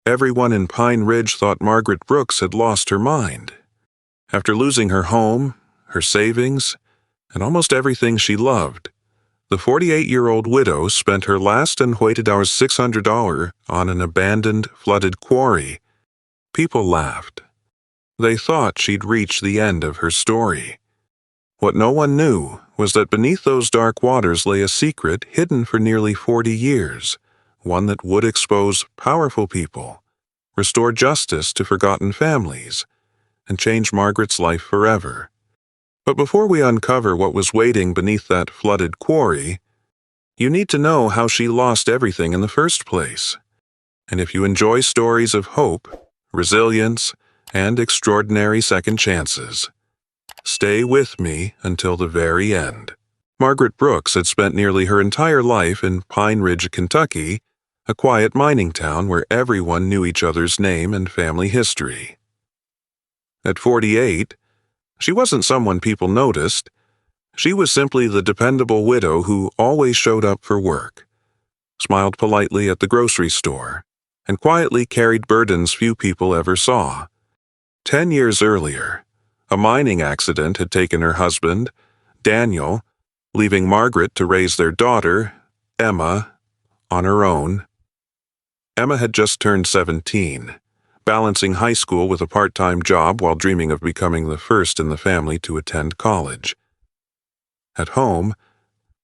Everyone in Pine Ridge thought Margaret Brooks had lost her mind. After losing her home, her savings, and almost everything she loved, the 48-year-old widow spent her last and waited hours $600 on an abandoned, flooded quarry. People laughed. They thought she'd reached the end of her story. What no one knew was that beneath those dark waters lay a secret hidden for nearly 40 years, one that would expose powerful people, restore justice to forgotten families, and change Margaret's life forever. But before we uncover what was waiting beneath that flooded quarry, you need to know how she lost everything in the first place. And if you enjoy stories of hope, resilience, and extraordinary second chances, stay with me until the very end. Margaret Brooks had spent nearly her entire life in Pine Ridge, Kentucky, a quiet mining town where everyone knew each other's name and family history. At 48, she wasn't someone people noticed. She was simply the dependable widow who always showed up for work, smiled politely at the grocery store, and quietly carried burdens few people ever saw. 10 years earlier, a mining accident had taken her husband, Daniel, leaving Margaret to raise their daughter, Emma, on her own. Emma had just turned 17, balancing high school with a part-time job while dreaming of becoming the first in the family to attend college. At home,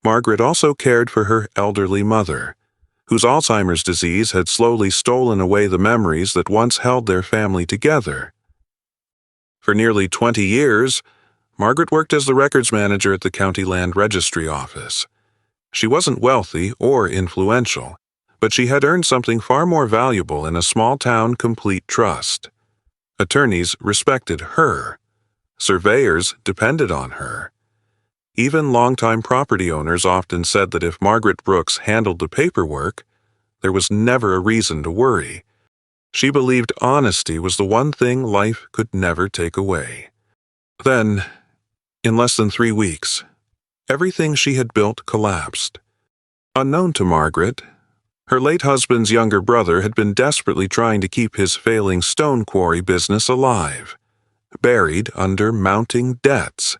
Margaret also cared for her elderly mother, whose Alzheimer's disease had slowly stolen away the memories that once held their family together. For nearly 20 years, Margaret worked as the records manager at the county land registry office. She wasn't wealthy or influential, but she had earned something far more valuable in a small-town complete trust. Attorneys respected her. Surveyors depended on her. Even longtime property owners often said that if Margaret Brooks handled the paperwork, there was never a reason to worry. She believed honesty was the one thing life could never take away. Then, in less than 3 weeks, everything she had built collapsed. Unknown to Margaret, her late husband's younger brother had been desperately trying to keep his failing stone quarry business alive. Buried under mounting debts,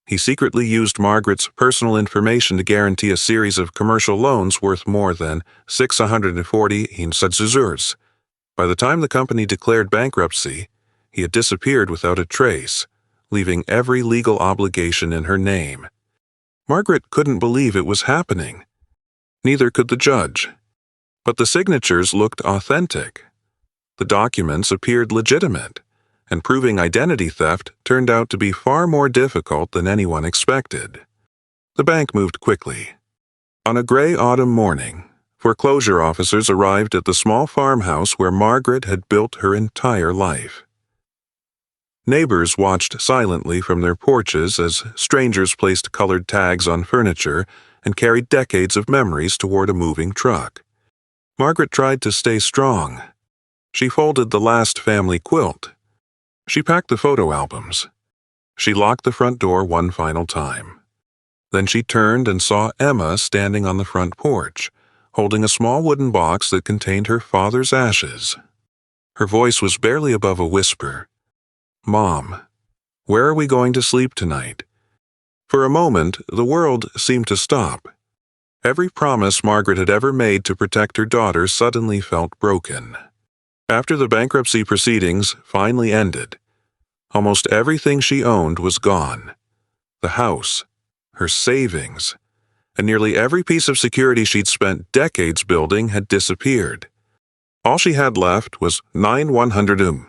he secretly used Margaret's personal information to guarantee a series of commercial loans worth more than $640,000. By the time the company declared bankruptcy, he had disappeared without a trace, leaving every legal obligation in her name. Margaret couldn't believe it was happening. Neither could the judge. But the signatures looked authentic. The documents appeared legitimate, and proving identity theft turned out to be far more difficult than anyone expected. The bank moved quickly. On a gray autumn morning, foreclosure officers arrived at the small farmhouse where Margaret had built her entire life. Neighbors watched silently from their porches as strangers placed colored tags on furniture and carried decades of memories toward a moving truck. Margaret tried to stay strong. She folded the last family quilt. She packed the photo albums. She locked the front door one final time. Then she turned and saw Emma standing on the front porch, holding a small wooden box that contained her father's ashes. Her voice was barely above a whisper. "Mom, where are we going to sleep tonight?" For a moment, the world seemed to stop. Every promise Margaret had ever made to protect her daughter suddenly felt broken. After the bankruptcy proceedings finally ended, almost everything she owned was gone. The house, her savings, and nearly every piece of security she'd spent decades building had disappeared. All she had left was 900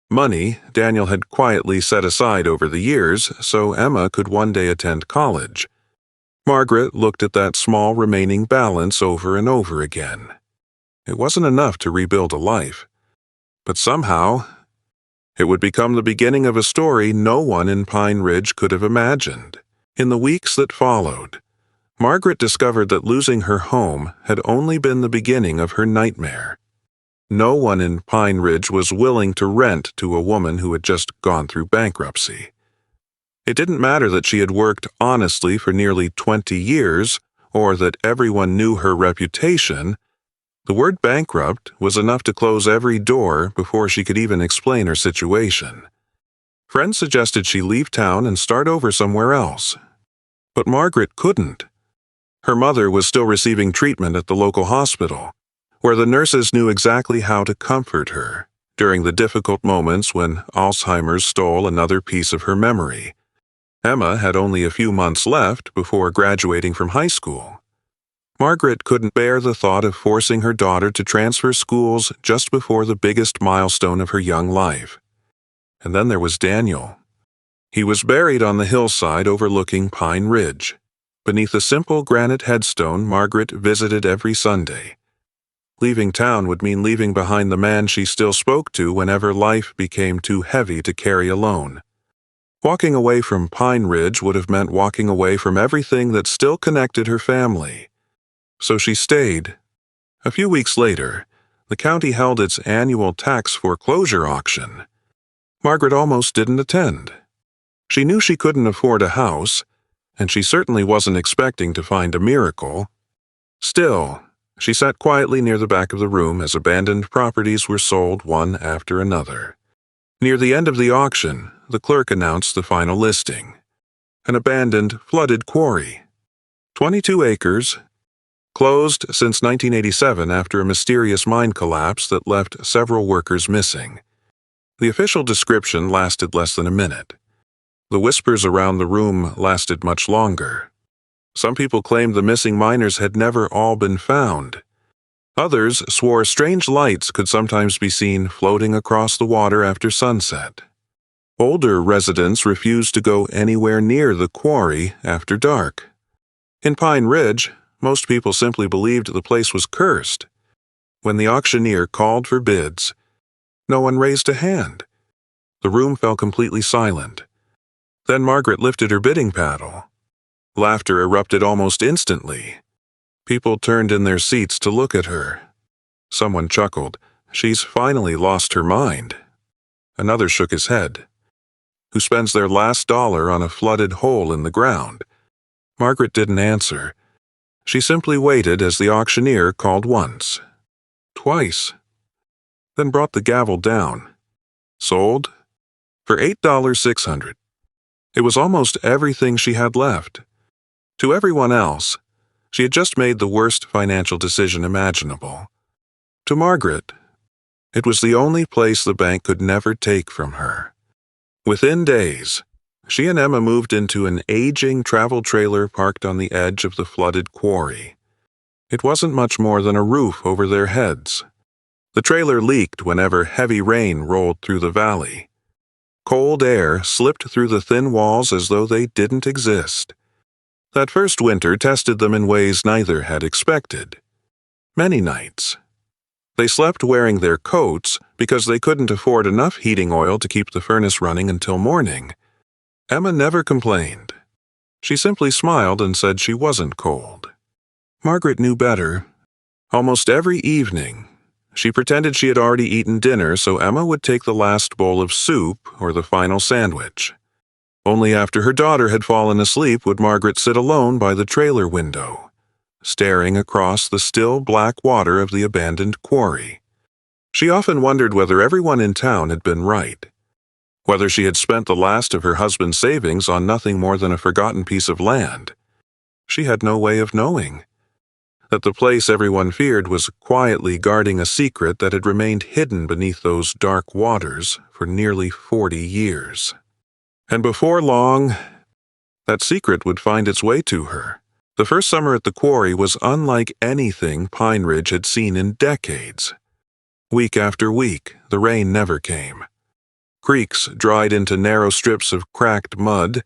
money Daniel had quietly set aside over the years so Emma could one day attend college. Margaret looked at that small remaining balance over and over again. It wasn't enough to rebuild a life, but somehow it would become the beginning of a story no one in Pine Ridge could have imagined. In the weeks that followed, Margaret discovered that losing her home had only been the beginning of her nightmare. No one in Pine Ridge was willing to rent to a woman who had just gone through bankruptcy. It didn't matter that she had worked honestly for nearly 20 years, or that everyone knew her reputation. The word bankrupt was enough to close every door before she could even explain her situation. Friends suggested she leave town and start over somewhere else. But Margaret couldn't. Her mother was still receiving treatment at the local hospital, where the nurses knew exactly how to comfort her during the difficult moments when Alzheimer's stole another piece of her memory. Emma had only a few months left before graduating from high school. Margaret couldn't bear the thought of forcing her daughter to transfer schools just before the biggest milestone of her young life. And then there was Daniel. He was buried on the hillside overlooking Pine Ridge, beneath a simple granite headstone Margaret visited every Sunday. Leaving town would mean leaving behind the man she still spoke to whenever life became too heavy to carry alone. Walking away from Pine Ridge would have meant walking away from everything that still connected her family. So she stayed. A few weeks later, the county held its annual tax foreclosure auction. Margaret almost didn't attend. She knew she couldn't afford a house, and she certainly wasn't expecting to find a miracle. Still, she sat quietly near the back of the room as abandoned properties were sold one after another. Near the end of the auction, the clerk announced the final listing. An abandoned, flooded quarry. 22 acres, closed since 1987 after a mysterious mine collapse that left several workers missing. The official description lasted less than a minute. The whispers around the room lasted much longer. Some people claimed the missing miners had never all been found. Others swore strange lights could sometimes be seen floating across the water after sunset. Older residents refused to go anywhere near the quarry after dark. In Pine Ridge, most people simply believed the place was cursed. When the auctioneer called for bids, no one raised a hand. The room fell completely silent. Then Margaret lifted her bidding paddle. Laughter erupted almost instantly. People turned in their seats to look at her. Someone chuckled, "She's finally lost her mind." Another shook his head. "Who spends their last dollar on a flooded hole in the ground?" Margaret didn't answer. She simply waited as the auctioneer called once, twice, then brought the gavel down. Sold? For $8,600. It was almost everything she had left. To everyone else, she had just made the worst financial decision imaginable. To Margaret, it was the only place the bank could never take from her. Within days, she and Emma moved into an aging travel trailer parked on the edge of the flooded quarry. It wasn't much more than a roof over their heads. The trailer leaked whenever heavy rain rolled through the valley. Cold air slipped through the thin walls as though they didn't exist. That first winter tested them in ways neither had expected. Many nights. They slept wearing their coats because they couldn't afford enough heating oil to keep the furnace running until morning. Emma never complained. She simply smiled and said she wasn't cold. Margaret knew better. Almost every evening, she pretended she had already eaten dinner so Emma would take the last bowl of soup or the final sandwich. Only after her daughter had fallen asleep would Margaret sit alone by the trailer window, staring across the still black water of the abandoned quarry. She often wondered whether everyone in town had been right, whether she had spent the last of her husband's savings on nothing more than a forgotten piece of land. She had no way of knowing that the place everyone feared was quietly guarding a secret that had remained hidden beneath those dark waters for nearly 40 years. And before long, that secret would find its way to her. The first summer at the quarry was unlike anything Pine Ridge had seen in decades. Week after week, the rain never came. Creeks dried into narrow strips of cracked mud.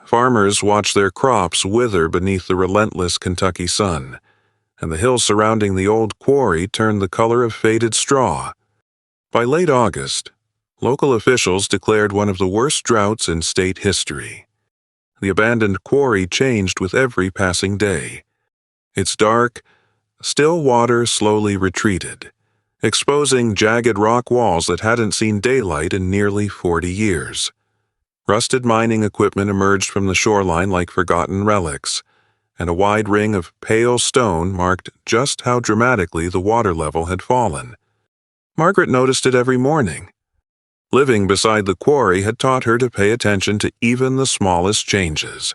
Farmers watched their crops wither beneath the relentless Kentucky sun, and the hills surrounding the old quarry turned the color of faded straw. By late August, local officials declared one of the worst droughts in state history. The abandoned quarry changed with every passing day. Its dark, still water slowly retreated, exposing jagged rock walls that hadn't seen daylight in nearly 40 years. Rusted mining equipment emerged from the shoreline like forgotten relics, and a wide ring of pale stone marked just how dramatically the water level had fallen. Margaret noticed it every morning. Living beside the quarry had taught her to pay attention to even the smallest changes.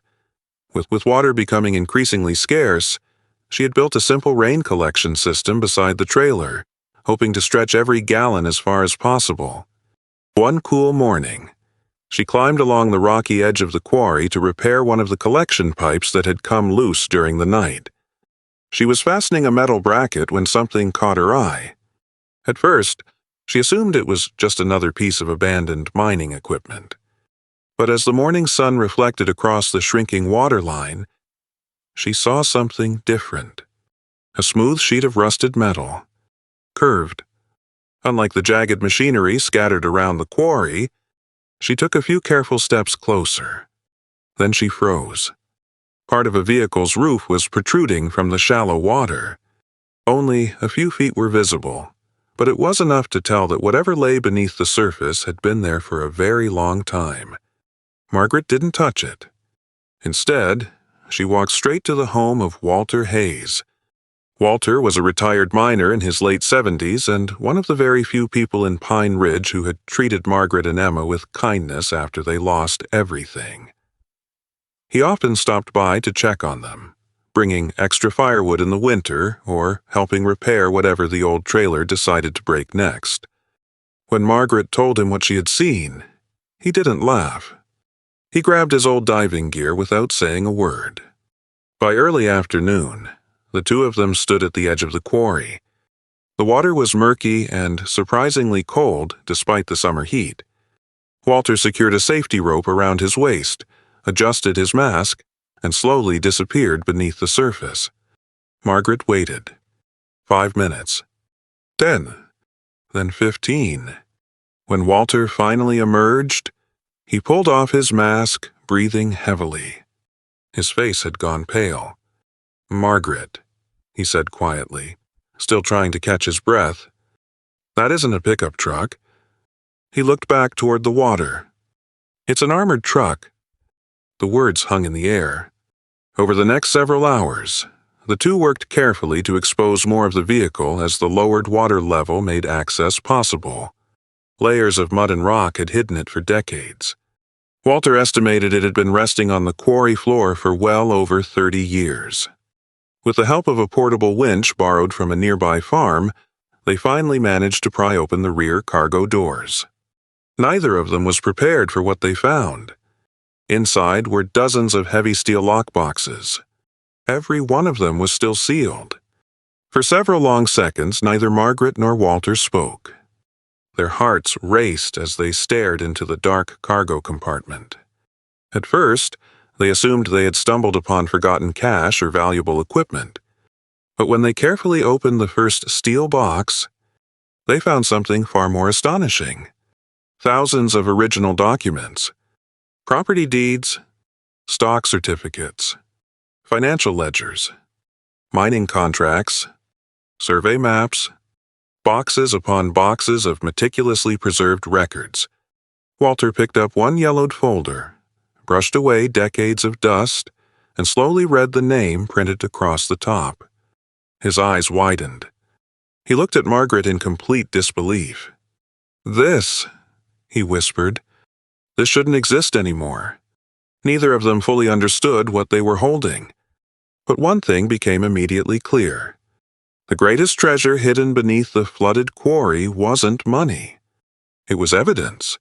With water becoming increasingly scarce, she had built a simple rain collection system beside the trailer, hoping to stretch every gallon as far as possible. One cool morning, she climbed along the rocky edge of the quarry to repair one of the collection pipes that had come loose during the night. She was fastening a metal bracket when something caught her eye. At first, she assumed it was just another piece of abandoned mining equipment. But as the morning sun reflected across the shrinking water line, she saw something different. A smooth sheet of rusted metal, curved. Unlike the jagged machinery scattered around the quarry, she took a few careful steps closer. Then she froze. Part of a vehicle's roof was protruding from the shallow water. Only a few feet were visible, but it was enough to tell that whatever lay beneath the surface had been there for a very long time. Margaret didn't touch it. Instead, she walked straight to the home of Walter Hayes. Walter was a retired miner in his late 70s and one of the very few people in Pine Ridge who had treated Margaret and Emma with kindness after they lost everything. He often stopped by to check on them, bringing extra firewood in the winter or helping repair whatever the old trailer decided to break next. When Margaret told him what she had seen, he didn't laugh. He grabbed his old diving gear without saying a word. By early afternoon, the two of them stood at the edge of the quarry. The water was murky and surprisingly cold despite the summer heat. Walter secured a safety rope around his waist, adjusted his mask, and slowly disappeared beneath the surface. Margaret waited. 5 minutes. 10. Then 15. When Walter finally emerged, he pulled off his mask, breathing heavily. His face had gone pale. "Margaret," he said quietly, still trying to catch his breath. "That isn't a pickup truck." He looked back toward the water. "It's an armored truck." The words hung in the air. Over the next several hours, the two worked carefully to expose more of the vehicle as the lowered water level made access possible. Layers of mud and rock had hidden it for decades. Walter estimated it had been resting on the quarry floor for well over 30 years. With the help of a portable winch borrowed from a nearby farm, they finally managed to pry open the rear cargo doors. Neither of them was prepared for what they found. Inside were dozens of heavy steel lockboxes. Every one of them was still sealed. For several long seconds, neither Margaret nor Walter spoke. Their hearts raced as they stared into the dark cargo compartment. At first, they assumed they had stumbled upon forgotten cash or valuable equipment. But when they carefully opened the first steel box, they found something far more astonishing. Thousands of original documents, property deeds, stock certificates, financial ledgers, mining contracts, survey maps, boxes upon boxes of meticulously preserved records. Walter picked up one yellowed folder, brushed away decades of dust, and slowly read the name printed across the top. His eyes widened. He looked at Margaret in complete disbelief. "This," he whispered, "this shouldn't exist anymore." Neither of them fully understood what they were holding. But one thing became immediately clear. The greatest treasure hidden beneath the flooded quarry wasn't money. It was evidence.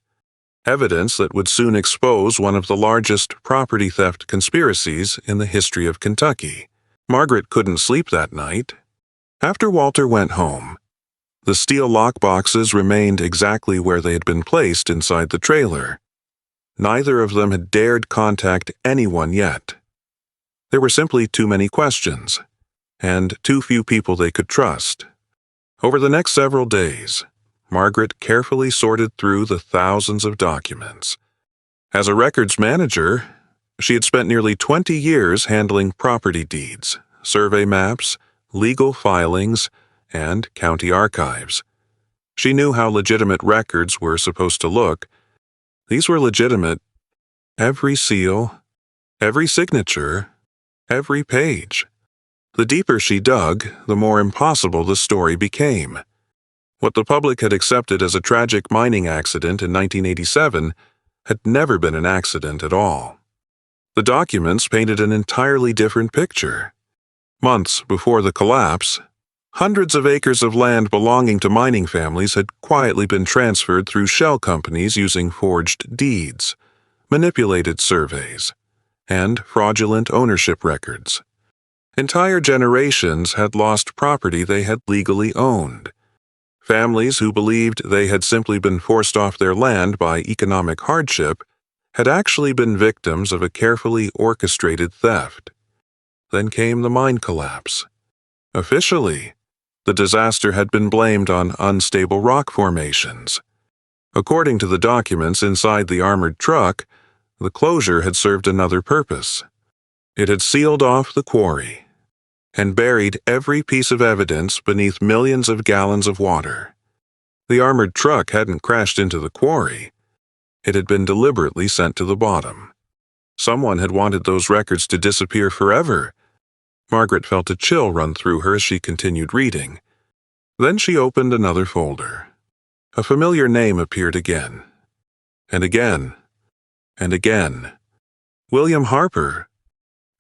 Evidence that would soon expose one of the largest property theft conspiracies in the history of Kentucky. Margaret couldn't sleep that night. After Walter went home, the steel lockboxes remained exactly where they had been placed inside the trailer. Neither of them had dared contact anyone yet. There were simply too many questions, and too few people they could trust. Over the next several days, Margaret carefully sorted through the thousands of documents. As a records manager, she had spent nearly 20 years handling property deeds, survey maps, legal filings, and county archives. She knew how legitimate records were supposed to look. These were legitimate. Every seal, every signature, Every page. The deeper she dug, the more impossible the story became. What the public had accepted as a tragic mining accident in 1987 had never been an accident at all. The documents painted an entirely different picture. Months before the collapse, hundreds of acres of land belonging to mining families had quietly been transferred through shell companies using forged deeds, manipulated surveys, and fraudulent ownership records. Entire generations had lost property they had legally owned. Families who believed they had simply been forced off their land by economic hardship had actually been victims of a carefully orchestrated theft. Then came the mine collapse. Officially, the disaster had been blamed on unstable rock formations. According to the documents inside the armored truck, the closure had served another purpose. It had sealed off the quarry and buried every piece of evidence beneath millions of gallons of water. The armored truck hadn't crashed into the quarry. It had been deliberately sent to the bottom. Someone had wanted those records to disappear forever. Margaret felt a chill run through her as she continued reading. Then she opened another folder. A familiar name appeared again. And again. And again. William Harper.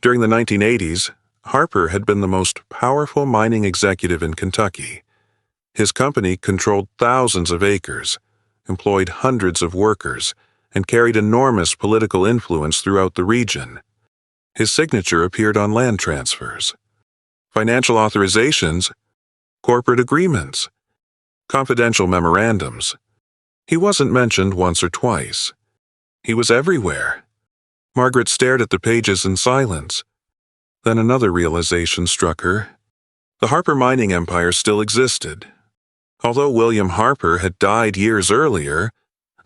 During the 1980s, Harper had been the most powerful mining executive in Kentucky. His company controlled thousands of acres, employed hundreds of workers, and carried enormous political influence throughout the region. His signature appeared on land transfers, financial authorizations, corporate agreements, confidential memorandums. He wasn't mentioned once or twice. He was everywhere. Margaret stared at the pages in silence. Then another realization struck her. The Harper mining empire still existed. Although William Harper had died years earlier,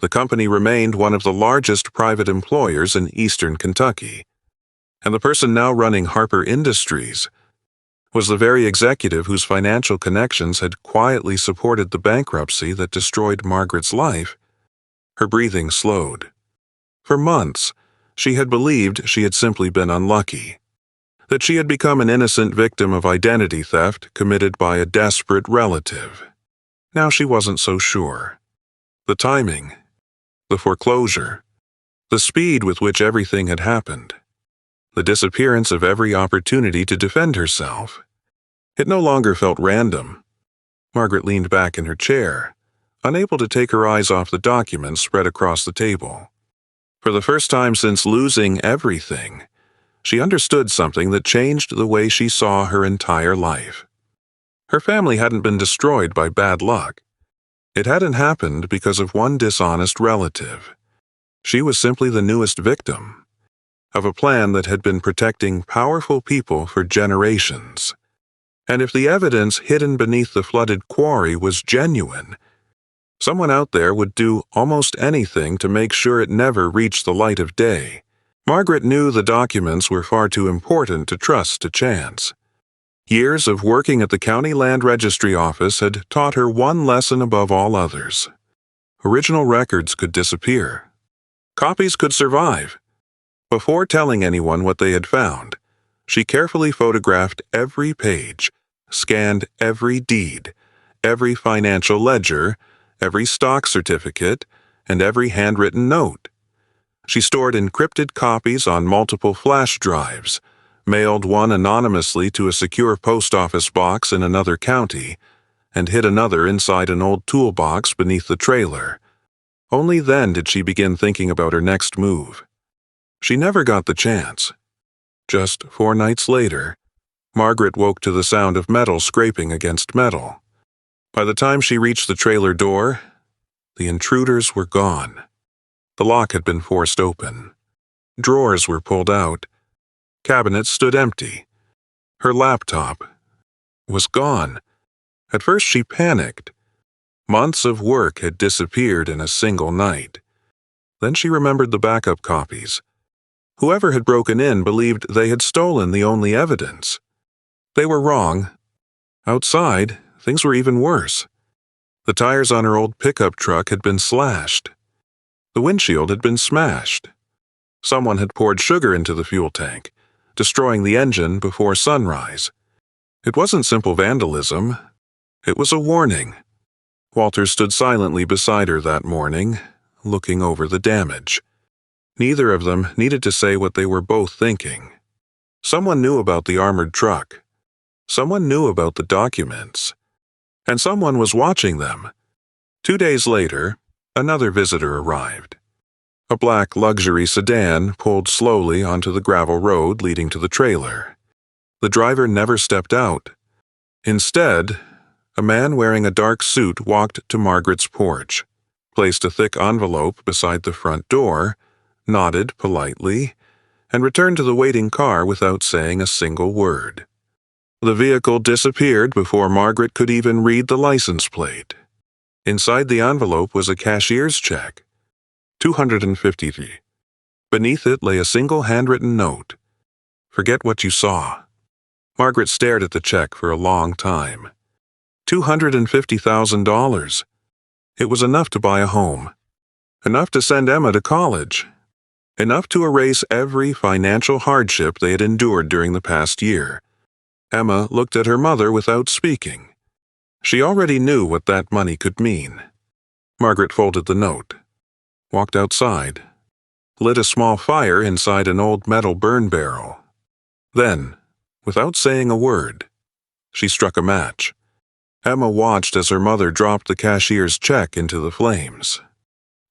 the company remained one of the largest private employers in eastern Kentucky. And the person now running Harper Industries was the very executive whose financial connections had quietly supported the bankruptcy that destroyed Margaret's life. Her breathing slowed. For months, she had believed she had simply been unlucky, that she had become an innocent victim of identity theft committed by a desperate relative. Now she wasn't so sure. The timing, the foreclosure, the speed with which everything had happened, the disappearance of every opportunity to defend herself. It no longer felt random. Margaret leaned back in her chair, unable to take her eyes off the documents spread across the table. For the first time since losing everything, she understood something that changed the way she saw her entire life. Her family hadn't been destroyed by bad luck. It hadn't happened because of one dishonest relative. She was simply the newest victim of a plan that had been protecting powerful people for generations. And if the evidence hidden beneath the flooded quarry was genuine, someone out there would do almost anything to make sure it never reached the light of day. Margaret knew the documents were far too important to trust to chance. Years of working at the county land registry office had taught her one lesson above all others. Original records could disappear. Copies could survive. Before telling anyone what they had found, she carefully photographed every page, scanned every deed, every financial ledger, every stock certificate, and every handwritten note. She stored encrypted copies on multiple flash drives, mailed one anonymously to a secure post office box in another county, and hid another inside an old toolbox beneath the trailer. Only then did she begin thinking about her next move. She never got the chance. Just 4 nights later, Margaret woke to the sound of metal scraping against metal. By the time she reached the trailer door, the intruders were gone. The lock had been forced open. Drawers were pulled out. Cabinets stood empty. Her laptop was gone. At first she panicked. Months of work had disappeared in a single night. Then she remembered the backup copies. Whoever had broken in believed they had stolen the only evidence. They were wrong. Outside, things were even worse. The tires on her old pickup truck had been slashed. The windshield had been smashed. Someone had poured sugar into the fuel tank, destroying the engine before sunrise. It wasn't simple vandalism. It was a warning. Walter stood silently beside her that morning, looking over the damage. Neither of them needed to say what they were both thinking. Someone knew about the armored truck. Someone knew about the documents. And someone was watching them. 2 days later, another visitor arrived. A black luxury sedan pulled slowly onto the gravel road leading to the trailer. The driver never stepped out. Instead, a man wearing a dark suit walked to Margaret's porch, placed a thick envelope beside the front door, nodded politely, and returned to the waiting car without saying a single word. The vehicle disappeared before Margaret could even read the license plate. Inside the envelope was a cashier's check, $250. Beneath it lay a single handwritten note. "Forget what you saw." Margaret stared at the check for a long time. $250,000. It was enough to buy a home. Enough to send Emma to college. Enough to erase every financial hardship they had endured during the past year. Emma looked at her mother without speaking. She already knew what that money could mean. Margaret folded the note, walked outside, lit a small fire inside an old metal burn barrel. Then, without saying a word, she struck a match. Emma watched as her mother dropped the cashier's check into the flames.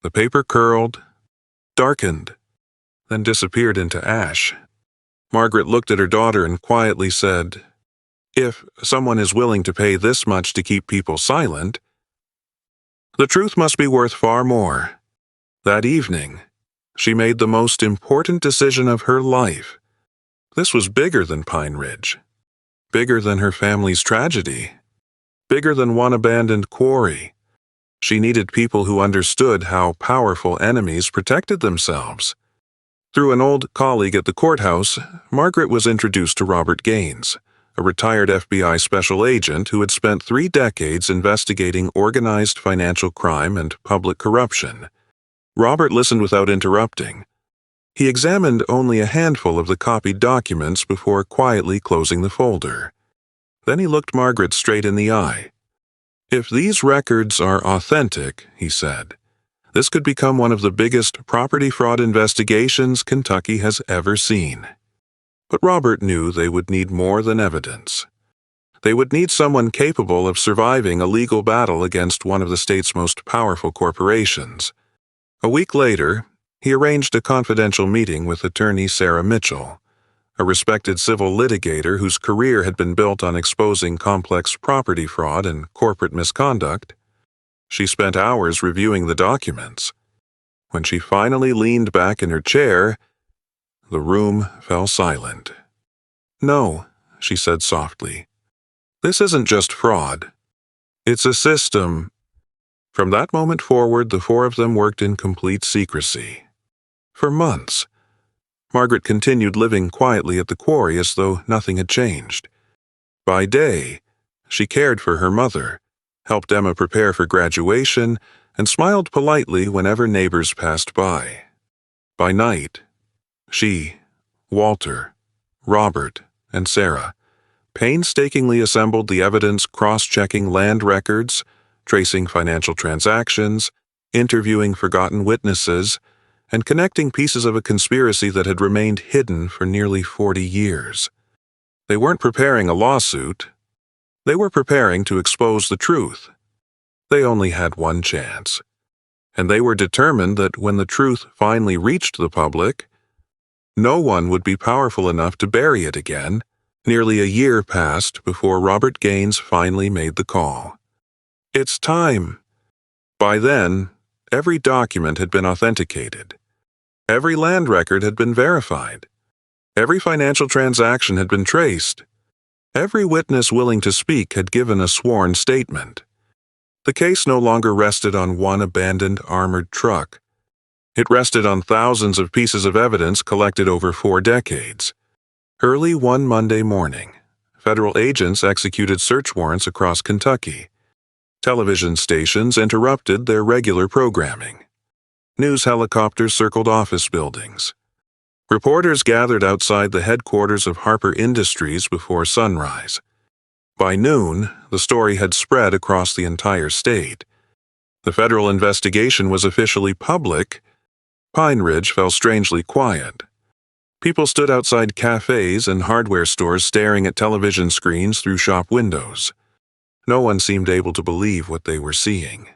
The paper curled, darkened, then disappeared into ash. Margaret looked at her daughter and quietly said, "If someone is willing to pay this much to keep people silent, the truth must be worth far more." That evening, she made the most important decision of her life. This was bigger than Pine Ridge, bigger than her family's tragedy, bigger than one abandoned quarry. She needed people who understood how powerful enemies protected themselves. Through an old colleague at the courthouse, Margaret was introduced to Robert Gaines, a retired FBI special agent who had spent 3 decades investigating organized financial crime and public corruption. Robert listened without interrupting. He examined only a handful of the copied documents before quietly closing the folder. Then he looked Margaret straight in the eye. "If these records are authentic," he said, "this could become one of the biggest property fraud investigations Kentucky has ever seen." But Robert knew they would need more than evidence. They would need someone capable of surviving a legal battle against one of the state's most powerful corporations. A week later, he arranged a confidential meeting with attorney Sarah Mitchell, a respected civil litigator whose career had been built on exposing complex property fraud and corporate misconduct. She spent hours reviewing the documents. When she finally leaned back in her chair, the room fell silent. "No," she said softly. "This isn't just fraud. It's a system." From that moment forward, the 4 of them worked in complete secrecy. For months, Margaret continued living quietly at the quarry as though nothing had changed. By day, she cared for her mother, helped Emma prepare for graduation, and smiled politely whenever neighbors passed by. By night, she, Walter, Robert, and Sarah painstakingly assembled the evidence, cross-checking land records, tracing financial transactions, interviewing forgotten witnesses, and connecting pieces of a conspiracy that had remained hidden for nearly 40 years. They weren't preparing a lawsuit. They were preparing to expose the truth. They only had one chance. And they were determined that when the truth finally reached the public, no one would be powerful enough to bury it again. Nearly a year passed before Robert Gaines finally made the call. "It's time." By then, every document had been authenticated. Every land record had been verified. Every financial transaction had been traced. Every witness willing to speak had given a sworn statement. The case no longer rested on one abandoned armored truck. It rested on thousands of pieces of evidence collected over 4 decades. Early one Monday morning, federal agents executed search warrants across Kentucky. Television stations interrupted their regular programming. News helicopters circled office buildings. Reporters gathered outside the headquarters of Harper Industries before sunrise. By noon, the story had spread across the entire state. The federal investigation was officially public. Pine Ridge fell strangely quiet. People stood outside cafes and hardware stores staring at television screens through shop windows. No one seemed able to believe what they were seeing.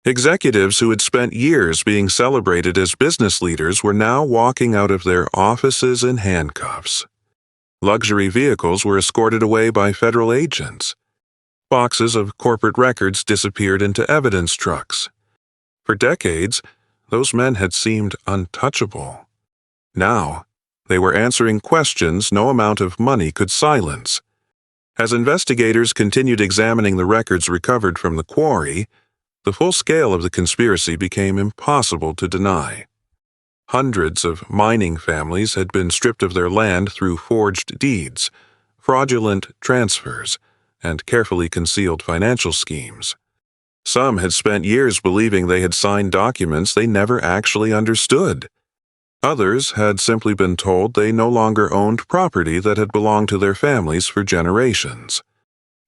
Executives who had spent years being celebrated as business leaders were now walking out of their offices in handcuffs. Luxury vehicles were escorted away by federal agents. Boxes of corporate records disappeared into evidence trucks. For decades, those men had seemed untouchable. Now, they were answering questions no amount of money could silence. As investigators continued examining the records recovered from the quarry, the full scale of the conspiracy became impossible to deny. Hundreds of mining families had been stripped of their land through forged deeds, fraudulent transfers, and carefully concealed financial schemes. Some had spent years believing they had signed documents they never actually understood. Others had simply been told they no longer owned property that had belonged to their families for generations.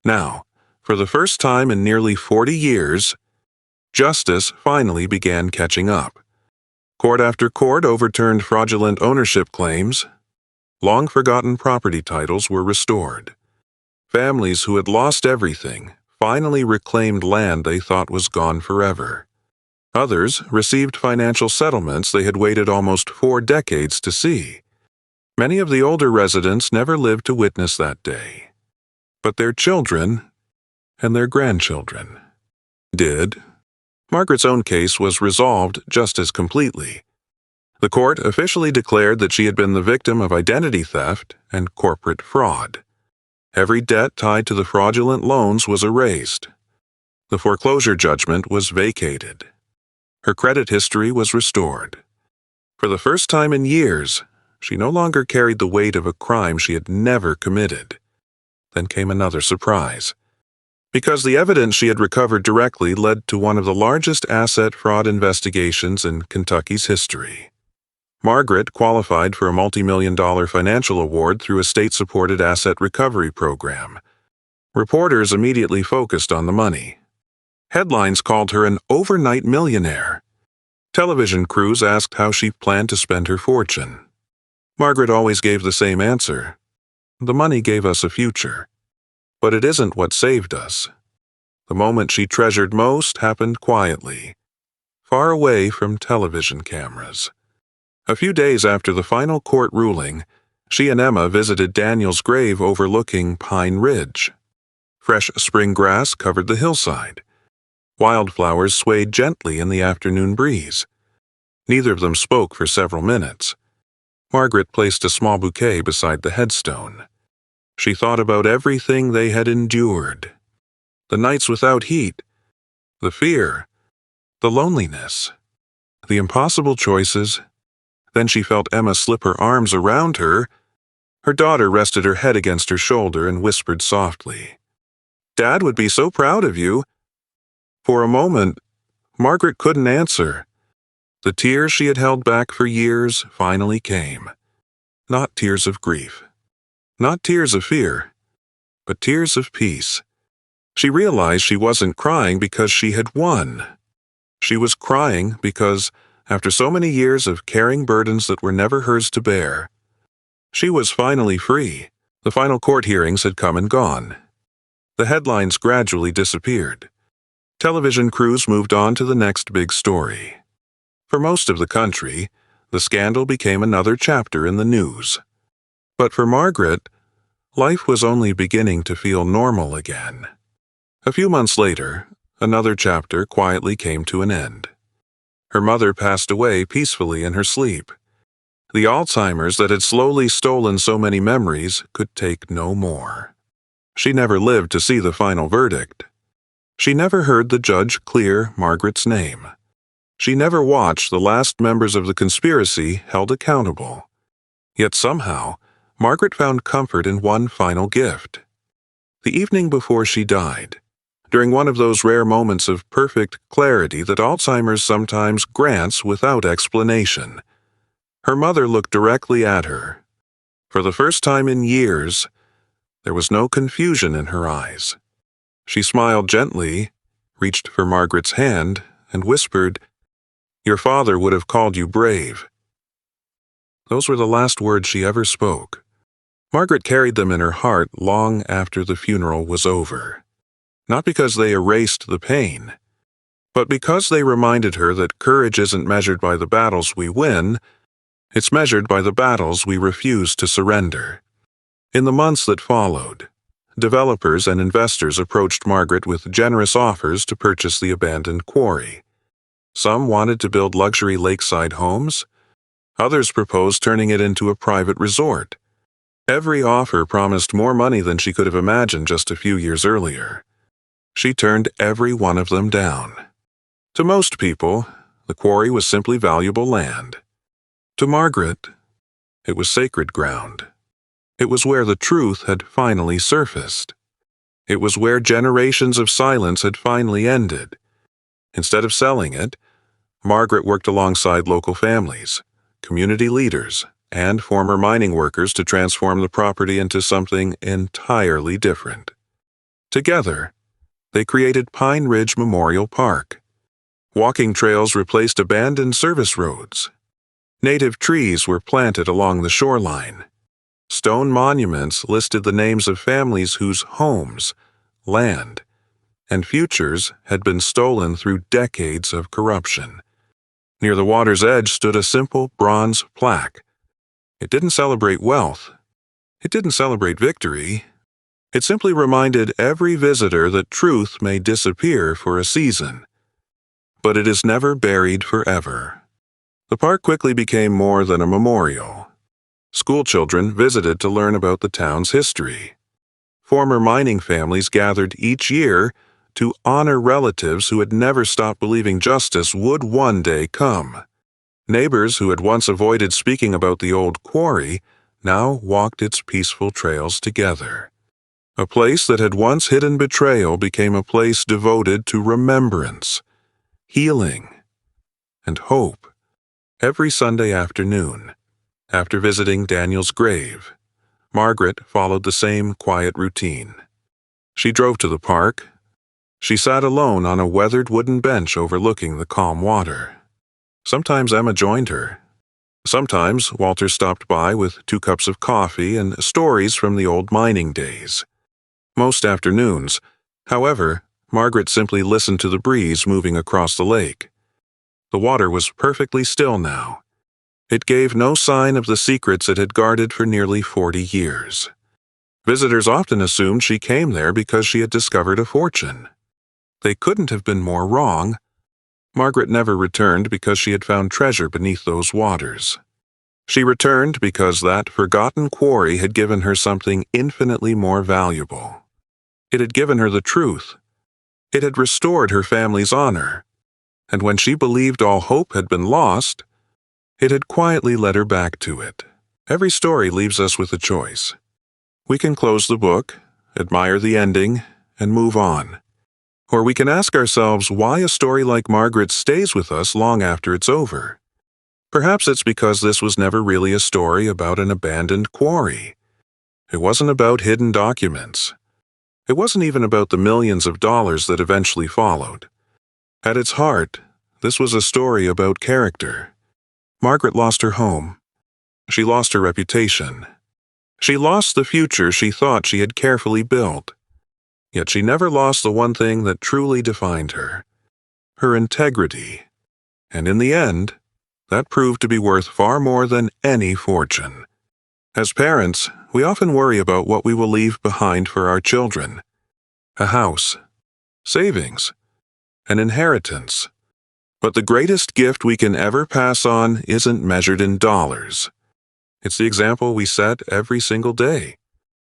Now, for the first time in nearly 40 years, justice finally began catching up. Court after court overturned fraudulent ownership claims. Long-forgotten property titles were restored. Families who had lost everything finally reclaimed land they thought was gone forever. Others received financial settlements they had waited almost 4 decades to see. Many of the older residents never lived to witness that day. But their children and their grandchildren did. Margaret's own case was resolved just as completely. The court officially declared that she had been the victim of identity theft and corporate fraud. Every debt tied to the fraudulent loans was erased. The foreclosure judgment was vacated. Her credit history was restored. For the first time in years, she no longer carried the weight of a crime she had never committed. Then came another surprise. Because the evidence she had recovered directly led to one of the largest asset fraud investigations in Kentucky's history. Margaret qualified for a multi-million-dollar financial award through a state-supported asset recovery program. Reporters immediately focused on the money. Headlines called her an overnight millionaire. Television crews asked how she planned to spend her fortune. Margaret always gave the same answer. The money gave us a future. But it isn't what saved us. The moment she treasured most happened quietly, far away from television cameras. A few days after the final court ruling, she and Emma visited Daniel's grave overlooking Pine Ridge. Fresh spring grass covered the hillside. Wildflowers swayed gently in the afternoon breeze. Neither of them spoke for several minutes. Margaret placed a small bouquet beside the headstone. She thought about everything they had endured. The nights without heat, the fear, the loneliness, the impossible choices. Then she felt Emma slip her arms around her. Her daughter rested her head against her shoulder and whispered softly, "Dad would be so proud of you." For a moment, Margaret couldn't answer. The tears she had held back for years finally came. Not tears of grief. Not tears of fear, but tears of peace. She realized she wasn't crying because she had won. She was crying because, after so many years of carrying burdens that were never hers to bear, she was finally free. The final court hearings had come and gone. The headlines gradually disappeared. Television crews moved on to the next big story. For most of the country, the scandal became another chapter in the news. But for Margaret, life was only beginning to feel normal again. A few months later, another chapter quietly came to an end. Her mother passed away peacefully in her sleep. The Alzheimer's that had slowly stolen so many memories could take no more. She never lived to see the final verdict. She never heard the judge clear Margaret's name. She never watched the last members of the conspiracy held accountable. Yet somehow, Margaret found comfort in one final gift. The evening before she died, during one of those rare moments of perfect clarity that Alzheimer's sometimes grants without explanation, Her mother looked directly at her. For the first time in years, there was no confusion in her eyes. She smiled gently, reached for Margaret's hand, and whispered, "Your father would have called you brave." Those were the last words she ever spoke. Margaret carried them in her heart long after the funeral was over. Not because they erased the pain, but because they reminded her that courage isn't measured by the battles we win, it's measured by the battles we refuse to surrender. In the months that followed, developers and investors approached Margaret with generous offers to purchase the abandoned quarry. Some wanted to build luxury lakeside homes. Others proposed turning it into a private resort. Every offer promised more money than she could have imagined just a few years earlier. She turned every one of them down. To most people, the quarry was simply valuable land. To Margaret, it was sacred ground. It was where the truth had finally surfaced. It was where generations of silence had finally ended. Instead of selling it, Margaret worked alongside local families, community leaders, and former mining workers to transform the property into something entirely different. Together, they created Pine Ridge Memorial Park. Walking trails replaced abandoned service roads. Native trees were planted along the shoreline. Stone monuments listed the names of families whose homes, land, and futures had been stolen through decades of corruption. Near the water's edge stood a simple bronze plaque. It didn't celebrate wealth. It didn't celebrate victory. It simply reminded every visitor that truth may disappear for a season, but it is never buried forever. The park quickly became more than a memorial. School children visited to learn about the town's history. Former mining families gathered each year to honor relatives who had never stopped believing justice would one day come. Neighbors who had once avoided speaking about the old quarry now walked its peaceful trails together. A place that had once hidden betrayal became a place devoted to remembrance, healing, and hope. Every Sunday afternoon, after visiting Daniel's grave, Margaret followed the same quiet routine. She drove to the park. She sat alone on a weathered wooden bench overlooking the calm water. Sometimes Emma joined her. Sometimes Walter stopped by with 2 cups of coffee and stories from the old mining days. Most afternoons, however, Margaret simply listened to the breeze moving across the lake. The water was perfectly still now. It gave no sign of the secrets it had guarded for nearly 40 years. Visitors often assumed she came there because she had discovered a fortune. They couldn't have been more wrong. Margaret never returned because she had found treasure beneath those waters. She returned because that forgotten quarry had given her something infinitely more valuable. It had given her the truth. It had restored her family's honor. And when she believed all hope had been lost, it had quietly led her back to it. Every story leaves us with a choice. We can close the book, admire the ending, and move on. Or we can ask ourselves why a story like Margaret's stays with us long after it's over. Perhaps it's because this was never really a story about an abandoned quarry. It wasn't about hidden documents. It wasn't even about the millions of dollars that eventually followed. At its heart, this was a story about character. Margaret lost her home. She lost her reputation. She lost the future she thought she had carefully built. Yet she never lost the one thing that truly defined her: her integrity. And in the end, that proved to be worth far more than any fortune. As parents, we often worry about what we will leave behind for our children: a house, savings, an inheritance. But the greatest gift we can ever pass on isn't measured in dollars. It's the example we set every single day.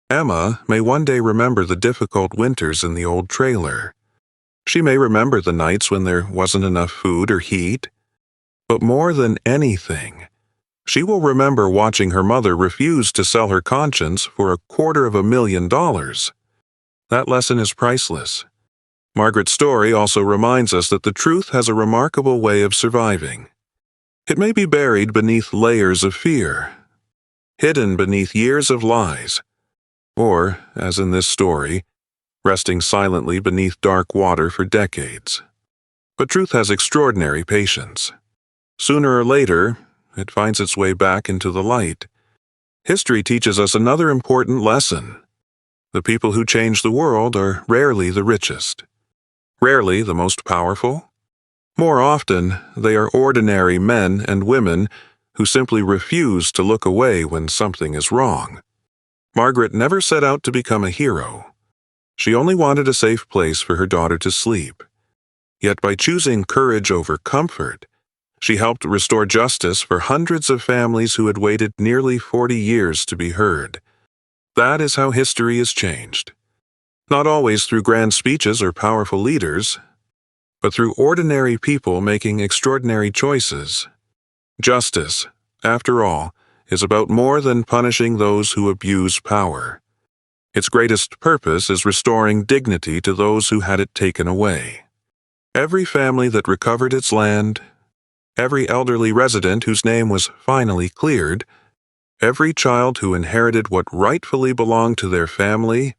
Emma may one day remember the difficult winters in the old trailer. She may remember the nights when there wasn't enough food or heat. But more than anything, she will remember watching her mother refuse to sell her conscience for $250,000. That lesson is priceless. Margaret's story also reminds us that the truth has a remarkable way of surviving. It may be buried beneath layers of fear, hidden beneath years of lies, or, as in this story, resting silently beneath dark water for decades. But truth has extraordinary patience. Sooner or later, it finds its way back into the light. History teaches us another important lesson. The people who change the world are rarely the richest, rarely the most powerful. More often, they are ordinary men and women who simply refuse to look away when something is wrong. Margaret never set out to become a hero. She only wanted a safe place for her daughter to sleep. Yet by choosing courage over comfort, she helped restore justice for hundreds of families who had waited nearly 40 years to be heard. That is how history is changed. Not always through grand speeches or powerful leaders, but through ordinary people making extraordinary choices. Justice, after all, is about more than punishing those who abuse power. Its greatest purpose is restoring dignity to those who had it taken away. Every family that recovered its land, every elderly resident whose name was finally cleared, every child who inherited what rightfully belonged to their family,